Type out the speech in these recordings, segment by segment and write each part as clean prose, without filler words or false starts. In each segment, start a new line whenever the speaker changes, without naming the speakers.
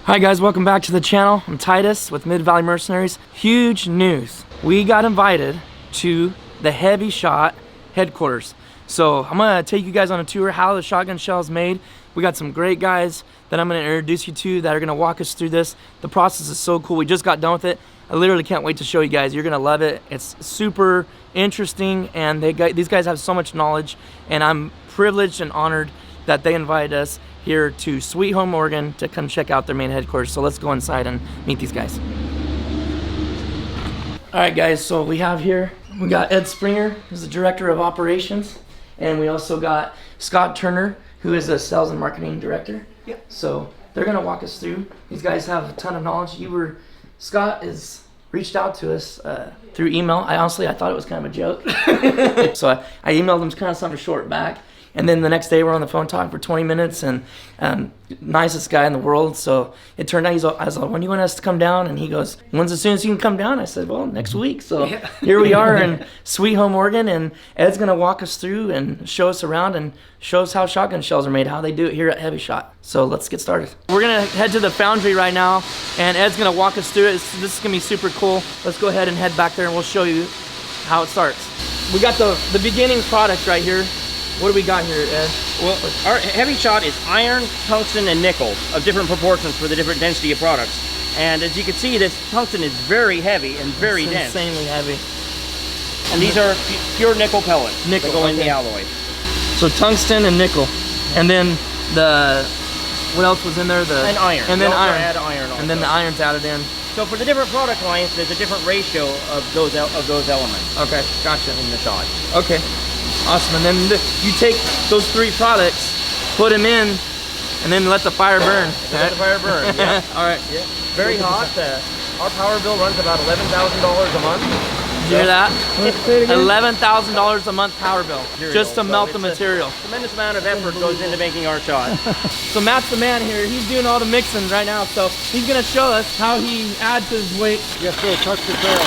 Hi guys, welcome back to the channel. I'm Titus with Midvalleymercenaries. Huge news. We got invited to the Hevi Shot headquarters. So I'm gonna take you guys on a tour how the shotgun shell is made. We got some great guys that I'm gonna introduce you to that are gonna walk us through this. The process is so cool. We just got done with it. I literally can't wait to show you guys. You're gonna love it. It's super interesting, and these guys have so much knowledge, and I'm privileged and honored that they invited us here to Sweet Home, Oregon to come check out their main headquarters. So let's go inside and meet these guys. All right guys, so we got Ed Springer, who's the Director of Operations, and we also got Scott Turner, who is a Sales and Marketing Director. Yep. So they're gonna walk us through. These guys have a ton of knowledge. Scott has reached out to us through email. I thought it was kind of a joke. So I emailed him kind of something short back. And then the next day we're on the phone talking for 20 minutes, and nicest guy in the world. So it turned out, I was like, when do you want us to come down? And he goes, when's as soon as you can come down? I said, well, next week. So here we are in Sweet Home, Oregon, and Ed's gonna walk us through and show us around and show us how shotgun shells are made, how they do it here at Hevi Shot. So let's get started. We're gonna head to the foundry right now, and Ed's gonna walk us through it. This is gonna be super cool. Let's go ahead and head back there and we'll show you how it starts. We got the beginning product right here. What do we got here, Ed?
Well, our Hevi Shot is iron, tungsten, and nickel of different proportions for the different density of products. And as you can see, this tungsten is very heavy and very dense.
Insanely heavy.
And these are pure nickel pellets that go in the alloy.
So tungsten and nickel. And then what else was in there?
And iron.
And then iron.
Add iron also.
And then the iron's added in.
So for the different product lines, there's a different ratio of those elements.
Okay, gotcha.
In the shot.
Okay. Awesome, and then you take those three products, put them in, and then let the fire burn.
Let the fire burn, yeah.
All right.
Yeah. Very hot. Our power bill runs about $11,000 a month.
Did you hear that? $11,000 a month power bill, just to melt the material.
Tremendous amount of effort goes into making our shot.
So Matt's the man here. He's doing all the mixing right now, so he's gonna show us how he adds his weight.
Yes, sir. Touch the barrel.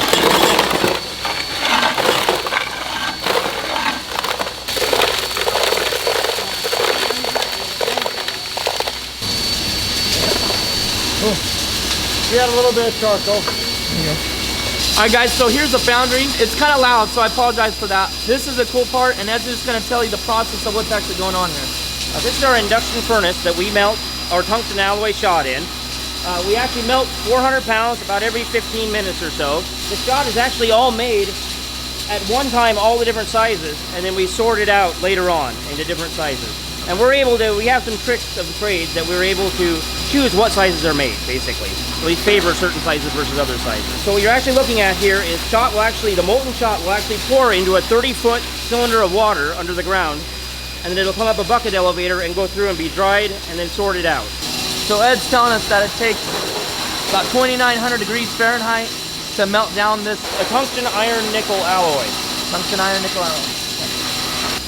We had a little bit of charcoal.
All right guys, so here's the foundry. It's kind of loud, so I apologize for that. This is the cool part, and Ed's just gonna tell you the process of what's actually going on here.
This is our induction furnace that we melt our tungsten alloy shot in. We actually melt 400 pounds about every 15 minutes or so. The shot is actually all made at one time, all the different sizes, and then we sort it out later on into different sizes. And we have some tricks of the trade that we're able to choose what sizes are made, basically. We favor certain sizes versus other sizes. So what you're actually looking at here is the molten shot will actually pour into a 30-foot cylinder of water under the ground, and then it'll come up a bucket elevator and go through and be dried and then sorted out.
So Ed's telling us that it takes about 2,900 degrees Fahrenheit to melt down this
tungsten iron nickel alloy.
Tungsten iron nickel alloy.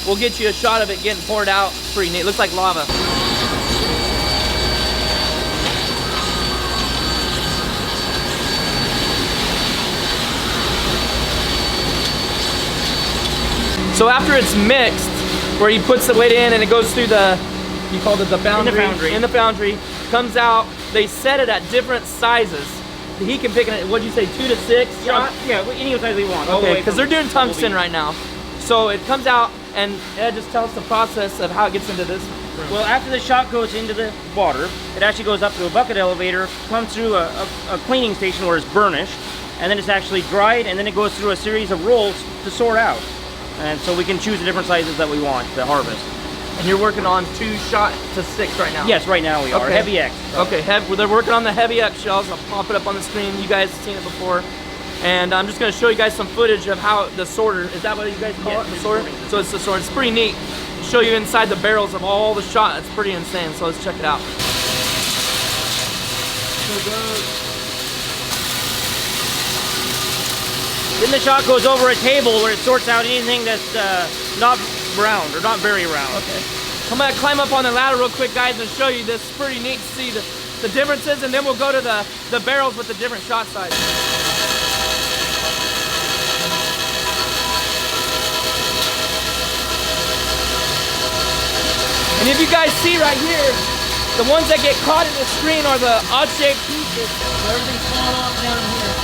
We'll get you a shot of it getting poured out. Pretty neat. It looks like lava. So after it's mixed, where he puts the weight in and it goes through you called it the foundry. In the foundry. Comes out, they set it at different sizes. He can pick it, what'd you say, 2 to 6 shot?
Yeah, any size we want.
Okay, because they're doing tungsten right now. So it comes out, and Ed, just tell us the process of how it gets into this room.
Well, after the shot goes into the water, it actually goes up to a bucket elevator, comes through a cleaning station where it's burnished, and then it's actually dried, and then it goes through a series of rolls to sort out. And so we can choose the different sizes that we want to harvest.
And you're working on 2 shot to 6 right now?
Yes, right now we are.
Okay.
Hevi X.
Okay, they're working on the Hevi X shells. I'll pop it up on the screen. You guys have seen it before. And I'm just going to show you guys some footage of how the sorter, is that what you guys call it? The sorter? So it's the sorter. It's pretty neat. Show you inside the barrels of all the shot. It's pretty insane. So let's check it out.
Then the shot goes over a table where it sorts out anything that's not round or not very round.
Okay. I'm going to climb up on the ladder real quick, guys, and show you this. It's pretty neat to see the differences, and then we'll go to the barrels with the different shot sizes. And if you guys see right here,
The ones that get caught in the screen are the odd-shaped pieces. Everything's falling off down here.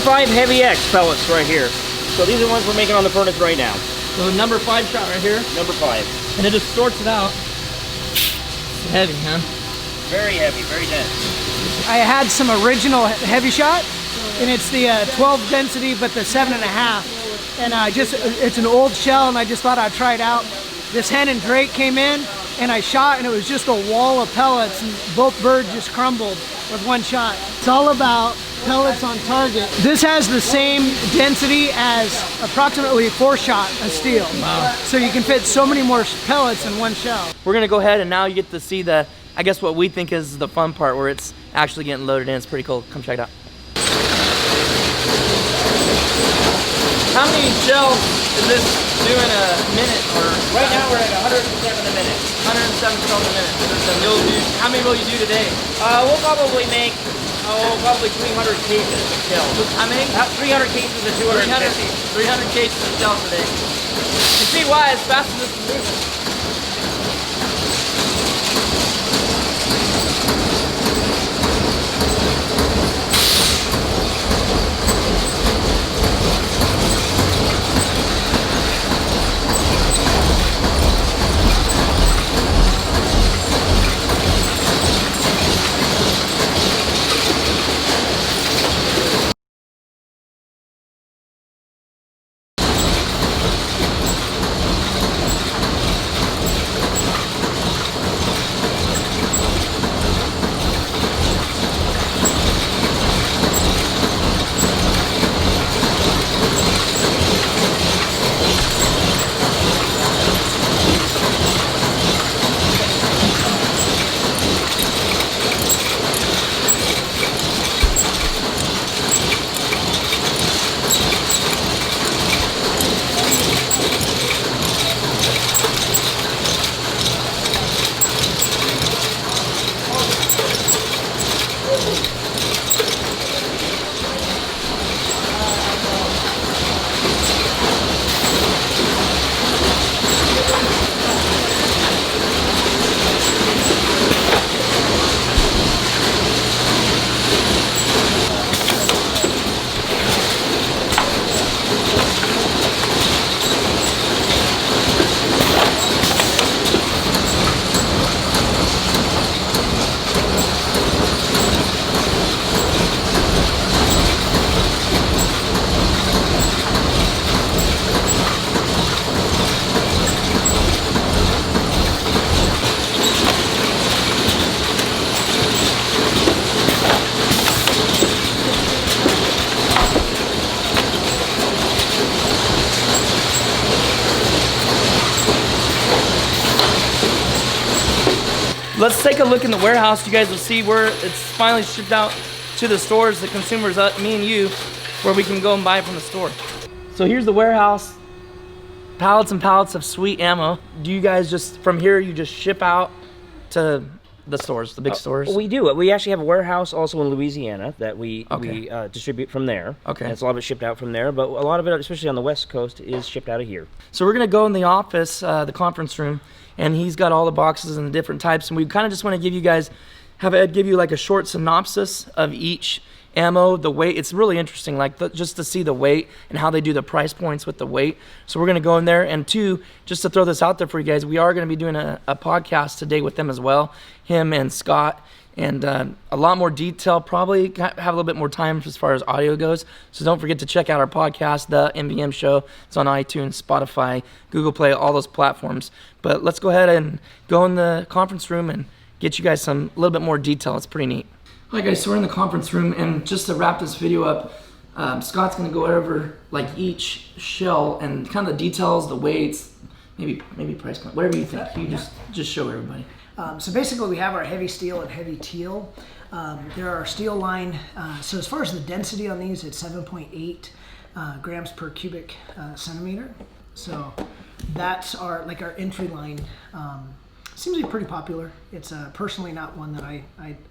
5 Hevi X pellets right here. So these are the ones we're making on the furnace right now.
So number 5 shot right here.
Number 5.
And it just sorts it out. It's heavy, huh?
Very heavy, very dense.
I had some original Hevi Shot, and it's the 12 density, but the 7.5. And it's an old shell, and I just thought I'd try it out. This hen and drake came in, and I shot, and it was just a wall of pellets, and both birds just crumbled with one shot. It's all about pellets on target. This has the same density as approximately 4 shot of steel.
Wow.
So you can fit so many more pellets in one shell.
We're gonna go ahead and now you get to see the, I guess what we think is the fun part where it's actually getting loaded in. It's pretty cool. Come check it out. How many shells is this do in a minute? Or
Right now we're at 107 a minute.
107 shells a minute. So you'll do, how many will you do today?
We'll probably make, probably 300 cases of shells.
How many?
300 cases of 250.
300 cases of shells today. You see why as fast as this is moving. Let's take a look in the warehouse. You guys will see where it's finally shipped out to the stores, the consumers, me and you, where we can go and buy it from the store. So here's the warehouse. Pallets and pallets of sweet ammo. Do you guys just, from here, you just ship out to the stores, the big stores?
We do. We actually have a warehouse also in Louisiana that we distribute from there.
Okay.
And it's a lot of it shipped out from there, but a lot of it, especially on the West Coast, is shipped out of here.
So we're gonna go in the office, the conference room, and he's got all the boxes and the different types, and we kind of just want to give you guys, have Ed give you like a short synopsis of each ammo, the weight. It's really interesting, like just to see the weight and how they do the price points with the weight. So we're gonna go in there, and two, just to throw this out there for you guys, we are gonna be doing a podcast today with them as well, him and Scott, and a lot more detail, probably have a little bit more time as far as audio goes. So don't forget to check out our podcast, the MVM Show. It's on iTunes, Spotify, Google Play, all those platforms. But let's go ahead and go in the conference room and get you guys a little bit more detail. It's pretty neat. All right, guys, so we're in the conference room, and just to wrap this video up, Scott's gonna go over like each shell and kind of the details, the weights, maybe price point, whatever you think. You just show everybody.
So basically we have our Hevi Steel and Hevi Teal. There are steel line, so as far as the density on these, it's 7.8 grams per cubic centimeter. So that's our entry line. Seems to be pretty popular. It's personally not one that I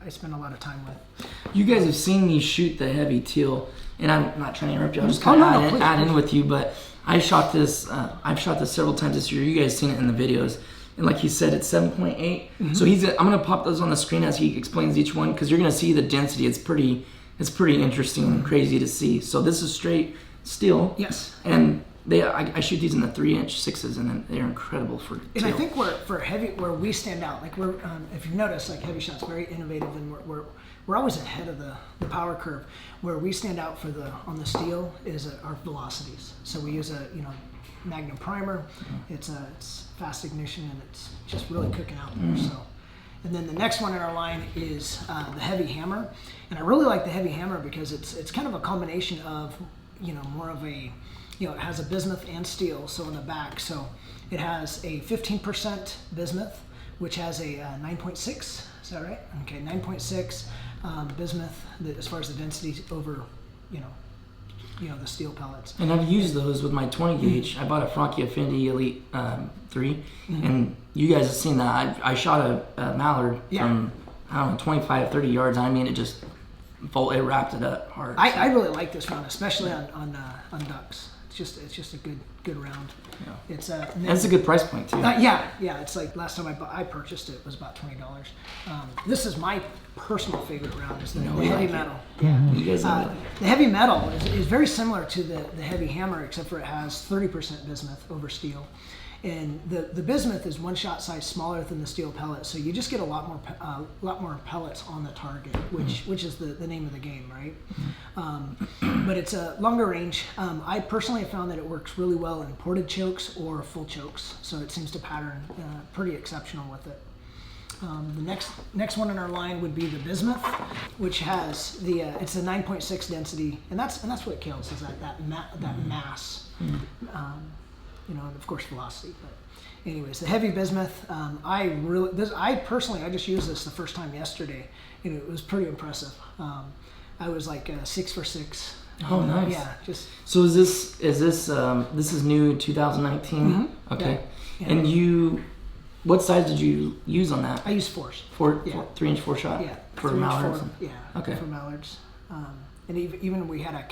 spend a lot of time with.
You guys have seen me shoot the Hevi Teal, and I'm not trying to interrupt you. I'm just
Oh,
kind
no,
of add in with you, but I shot this. I've shot this several times this year. You guys seen it in the videos. and like he said, it's 7.8. So I'm gonna pop those on the screen as he explains each one, because you're gonna see the density. It's pretty interesting and crazy to see. So this is straight steel.
Yes.
And I shoot these in the 3-inch 6s, and then they're incredible for
And
tail.
I think for heavy, where we stand out, like we're, if you've noticed, like Hevi Shot's very innovative, and we're always ahead of the power curve. Where we stand out on the steel is our velocities. So we use a Magnum primer. It's fast ignition, and it's just really cooking out there. So, and then the next one in our line is the Hevi Hammer, and I really like the Hevi Hammer because it's kind of a combination of more of a it has a bismuth and steel. So in the back, so it has a 15% bismuth, which has a 9.6. Is that right? Okay, 9.6 bismuth as far as the density over the steel pellets.
And I've used those with my 20 gauge. I bought a Franchi Affinity Elite 3, and you guys have seen that. I shot a mallard from, I don't know, 25, 30 yards. I mean, it wrapped it up hard.
I really like this round, especially on ducks. It's just a good round.
Yeah.
It's
a good price point too.
Yeah. It's like last time I purchased it was about $20. This is my personal favorite round. Is the Hevi Metal.
Yeah, you guys know
the Hevi Metal is very similar to the Hevi Hammer, except for it has 30% bismuth over steel. And the bismuth is one shot size smaller than the steel pellet, so you just get a lot more pellets on the target, which is the name of the game, right? But it's a longer range. I personally have found that it works really well in ported chokes or full chokes, so it seems to pattern pretty exceptional with it. The next one in our line would be the bismuth, which has it's a 9.6 density, and that's what kills, is that mass. And of course velocity. But anyways, the Hevi Bismuth, I personally just used this the first time yesterday, and it was pretty impressive. I was like 6 for 6.
Oh, nice.
Yeah, just.
So is this this is new 2019? Okay.
Yeah.
And what size did you use on that?
I used 4s.
3-inch 4-shot.
Yeah.
For mallards.
Okay. For mallards, and even we had a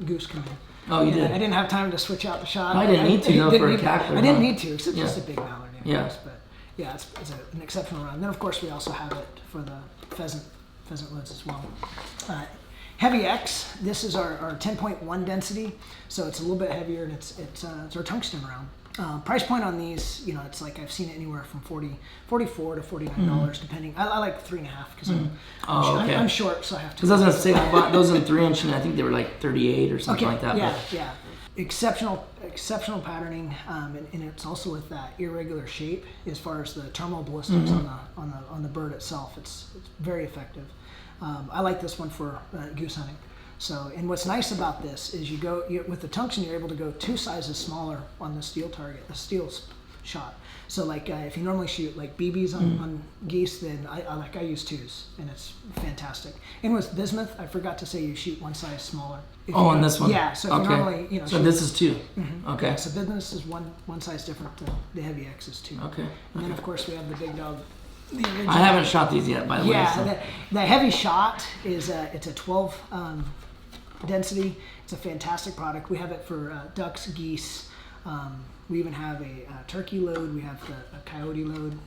goose come in.
Oh, you did?
I didn't have time to switch out the shot.
I didn't need to though for a cackler.
I didn't need to. It's just a big mallard.
Yeah.
But yeah, it's an exceptional round. And then of course we also have it for the pheasant woods as well. Hevi X. This is our 10.1 density, so it's a little bit heavier, and it's our tungsten round. Price point on these, it's like I've seen it anywhere from $44 to $49, depending. I like 3.5 because I'm short, so I have to.
Because I was gonna say I bought those in 3-inch, and I think they were like 38 or something like that.
Yeah. Exceptional patterning, and it's also with that irregular shape as far as the terminal ballistics on the bird itself. It's very effective. I like this one for goose hunting. So, and what's nice about this is with the tungsten, you're able to go 2 sizes smaller on the steel target, the steel shot. So like if you normally shoot like BBs on geese, then I use 2s, and it's fantastic. And with bismuth, I forgot to say you shoot 1 size smaller.
On this one?
Yeah, so if you normally,
So this is 2? Okay.
Yeah, so bismuth is one size different than the Hevi X is 2.
Okay.
And then of course we have the big dog.
I haven't shot these yet, by the way.
Yeah, the Hevi Shot is it's a 12 density. It's a fantastic product. We have it for ducks, geese. We even have a turkey load. We have a coyote load,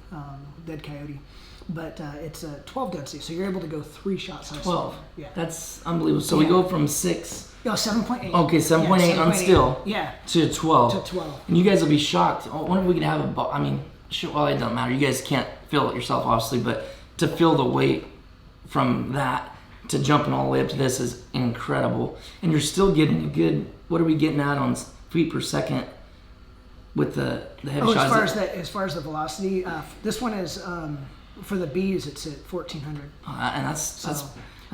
dead coyote. But it's a 12 density, so you're able to go 3 shot size.
12.
Yeah.
That's unbelievable. So we go from 6.
No, 7.8.
Okay, 7.8 on steel.
Yeah.
To 12.
To 12.
And you guys will be shocked. I wonder if we can have well, it doesn't matter. You guys can't feel it yourself, obviously, but to feel the weight from that to jumping all the way up to this is incredible. And you're still getting a good, what are we getting at on feet per second with the Hevi Shot?
As far as the velocity, this one is for the bees. It's at 1400.
And that's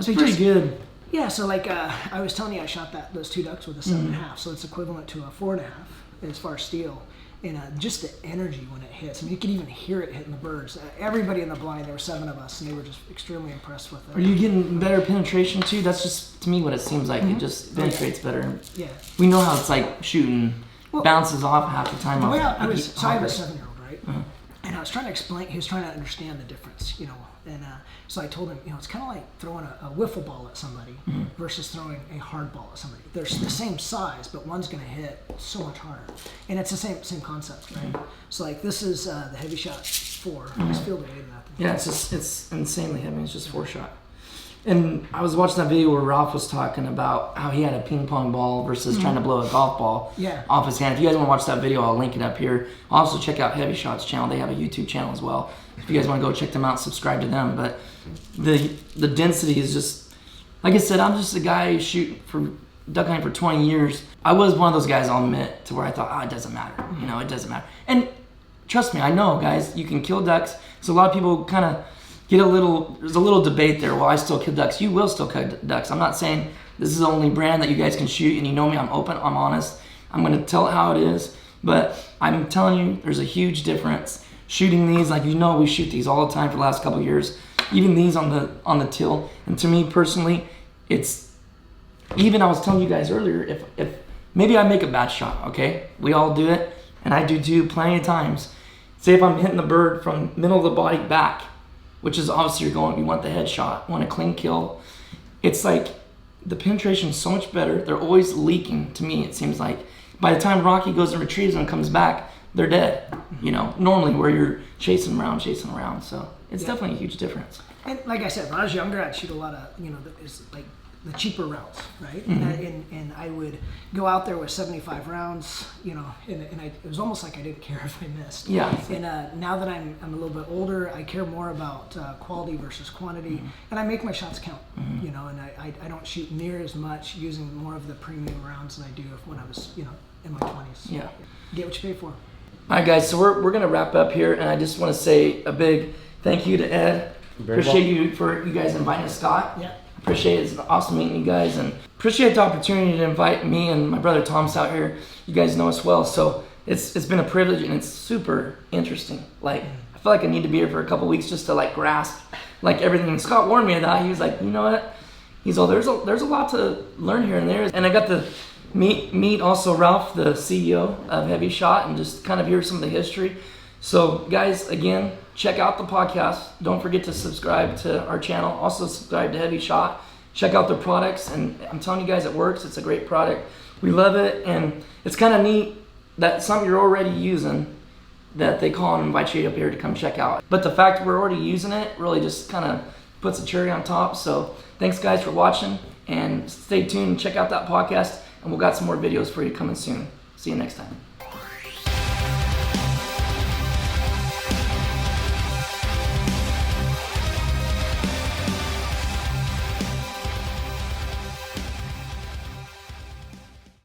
pretty good.
Yeah. So like I was telling you, I shot those 2 ducks with a 7.5, so it's equivalent to a 4.5 as far as steel. And just the energy when it hits. I mean, you could even hear it hitting the birds. Everybody in the blind, there were 7 of us, and they were just extremely impressed with it.
Are you getting better penetration too? That's just, to me, what it seems like. It just penetrates better.
Yeah.
We know how it's like shooting, bounces off half the time.
I have a 7-year-old, right? And I was trying to explain, he was trying to understand the difference, And so I told him, it's kind of like throwing a wiffle ball at somebody versus throwing a hard ball at somebody. They're the same size, but one's going to hit so much harder. And it's the same concept, right? So like this is the Hevi Shot 4. It's field weighted that thing.
Yeah, it's insanely heavy. It's just 4-shot. And I was watching that video where Ralph was talking about how he had a ping pong ball versus trying to blow a golf ball off his hand. If you guys want to watch that video, I'll link it up here. Also check out Hevi Shot's channel. They have a YouTube channel as well. If you guys want to go check them out, subscribe to them. But the density is just, like I said, I'm just a guy shooting for duck hunting for 20 years. I was one of those guys, I'll admit, to where I thought, it doesn't matter. It doesn't matter. And trust me, I know, guys, you can kill ducks. So a lot of people kind of there's a little debate there. Well, I still kill ducks. You will still kill ducks. I'm not saying this is the only brand that you guys can shoot, and you know me, I'm open, I'm honest. I'm gonna tell it how it is, but I'm telling you, there's a huge difference. Shooting these, like we shoot these all the time for the last couple of years. Even these on the till, and to me personally, it's, even I was telling you guys earlier, if maybe I make a bad shot, okay? We all do it, and I do too plenty of times. Say if I'm hitting the bird from middle of the body back, which is obviously you want the headshot, want a clean kill. It's like the penetration is so much better. They're always leaking to me, it seems like. By the time Rocky goes and retrieves them and comes back, they're dead. Normally where you're chasing around. So it's definitely a huge difference.
And like I said, when I was younger, I'd shoot a lot of, it's like the cheaper rounds, right? And I would go out there with 75 rounds, and it was almost like I didn't care if I missed.
Yeah.
And now that I'm a little bit older, I care more about quality versus quantity, and I make my shots count, and I don't shoot near as much using more of the premium rounds than I do when I was, in my 20s.
Yeah.
Get what you pay for.
All right, guys, so we're going to wrap up here, and I just want to say a big thank you to Ed. Appreciate you guys inviting Scott.
Yeah.
Appreciate it. It's awesome meeting you guys, and appreciate the opportunity to invite me and my brother Tom's out here. You guys know us well, so it's been a privilege, and it's super interesting. Like, I feel like I need to be here for a couple weeks just to grasp everything. And Scott warned me of that. He was like, you know what? He's all there's a lot to learn here and there, and I got to meet also Ralph, the CEO of Hevi Shot, and just kind of hear some of the history. So guys, again, check out the podcast. Don't forget to subscribe to our channel. Also subscribe to Hevi Shot. Check out their products, and I'm telling you guys, it works. It's a great product. We love it, and it's kind of neat that something you're already using that they call and invite you up here to come check out. But the fact we're already using it really just kind of puts a cherry on top. So thanks guys for watching, and stay tuned and check out that podcast, and we've got some more videos for you coming soon. See you next time.